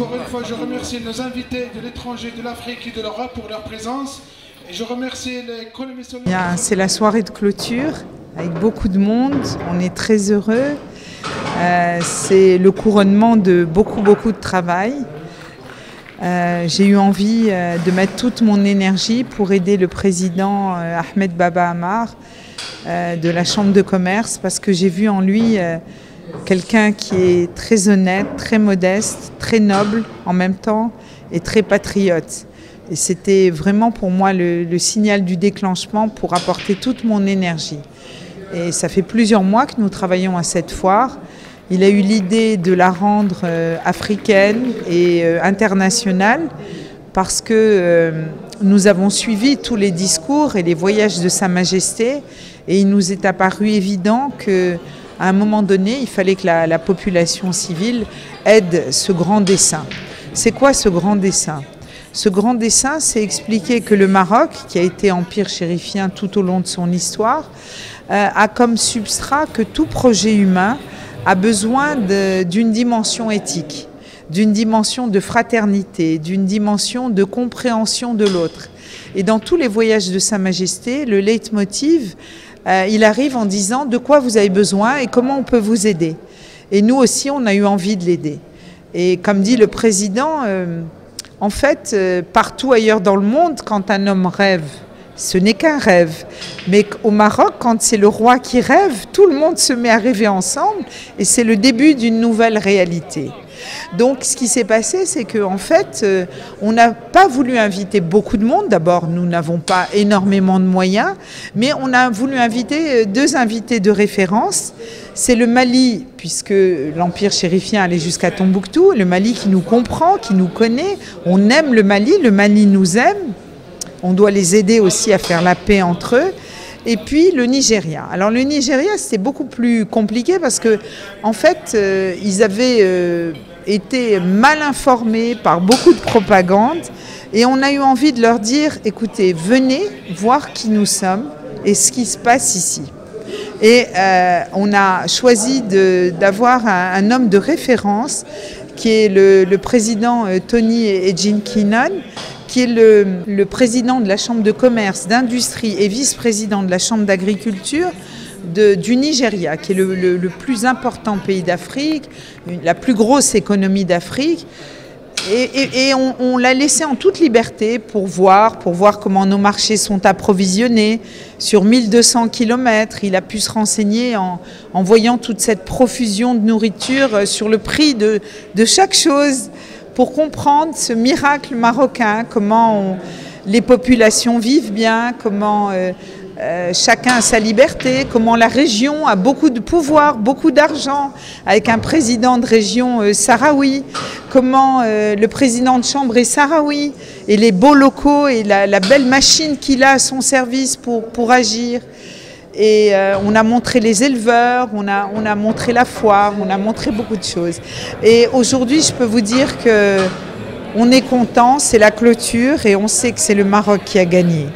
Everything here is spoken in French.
Encore une fois, je remercie nos invités de l'étranger, de l'Afrique et de l'Europe pour leur présence. Et je remercie les commissaires. C'est la soirée de clôture avec beaucoup de monde. On est très heureux. C'est le couronnement de beaucoup de travail. J'ai eu envie de mettre toute mon énergie pour aider le président Ahmed Baba Amar de la Chambre de commerce parce que j'ai vu en lui quelqu'un qui est très honnête, très modeste, très noble en même temps et très patriote. Et c'était vraiment pour moi le signal du déclenchement pour apporter toute mon énergie. Et ça fait plusieurs mois que nous travaillons à cette foire. Il a eu l'idée de la rendre africaine et internationale parce que nous avons suivi tous les discours et les voyages de Sa Majesté et il nous est apparu évident qu'à un moment donné, il fallait que la population civile aide ce grand dessein. C'est quoi ce grand dessein ? Ce grand dessein, c'est expliquer que le Maroc, qui a été empire chérifien tout au long de son histoire, a comme substrat que tout projet humain a besoin d'une dimension éthique, d'une dimension de fraternité, d'une dimension de compréhension de l'autre. Et dans tous les voyages de Sa Majesté, le leitmotiv, il arrive en disant de quoi vous avez besoin et comment on peut vous aider. Et nous aussi, on a eu envie de l'aider. Et comme dit le président, en fait, partout ailleurs dans le monde, quand un homme rêve, ce n'est qu'un rêve. Mais au Maroc, quand c'est le roi qui rêve, tout le monde se met à rêver ensemble et c'est le début d'une nouvelle réalité. Donc ce qui s'est passé, c'est qu'en fait, on n'a pas voulu inviter beaucoup de monde. D'abord, nous n'avons pas énormément de moyens, mais on a voulu inviter deux invités de référence. C'est le Mali, puisque l'Empire chérifien allait jusqu'à Tombouctou, le Mali qui nous comprend, qui nous connaît. On aime le Mali nous aime. On doit les aider aussi à faire la paix entre eux. Et puis le Nigeria. Alors le Nigeria, c'était beaucoup plus compliqué parce que, en fait, ils avaient été mal informés par beaucoup de propagande. Et on a eu envie de leur dire, écoutez, venez voir qui nous sommes et ce qui se passe ici. Et on a choisi d'avoir un homme de référence qui est le président Tony Ejim-Kinnon, qui est le président de la Chambre de commerce, d'industrie et vice-président de la Chambre d'agriculture du Nigeria, qui est le plus important pays d'Afrique, la plus grosse économie d'Afrique. Et on l'a laissé en toute liberté pour voir comment nos marchés sont approvisionnés. Sur 1200 km, il a pu se renseigner en voyant toute cette profusion de nourriture sur le prix de chaque chose, pour comprendre ce miracle marocain, comment les populations vivent bien, comment chacun a sa liberté, comment la région a beaucoup de pouvoir, beaucoup d'argent, avec un président de région sahraoui, comment le président de chambre est sahraoui, et les beaux locaux et la belle machine qu'il a à son service pour agir. Et on a montré les éleveurs, on a montré la foire, on a montré beaucoup de choses. Et aujourd'hui, je peux vous dire qu'on est content, c'est la clôture et on sait que c'est le Maroc qui a gagné.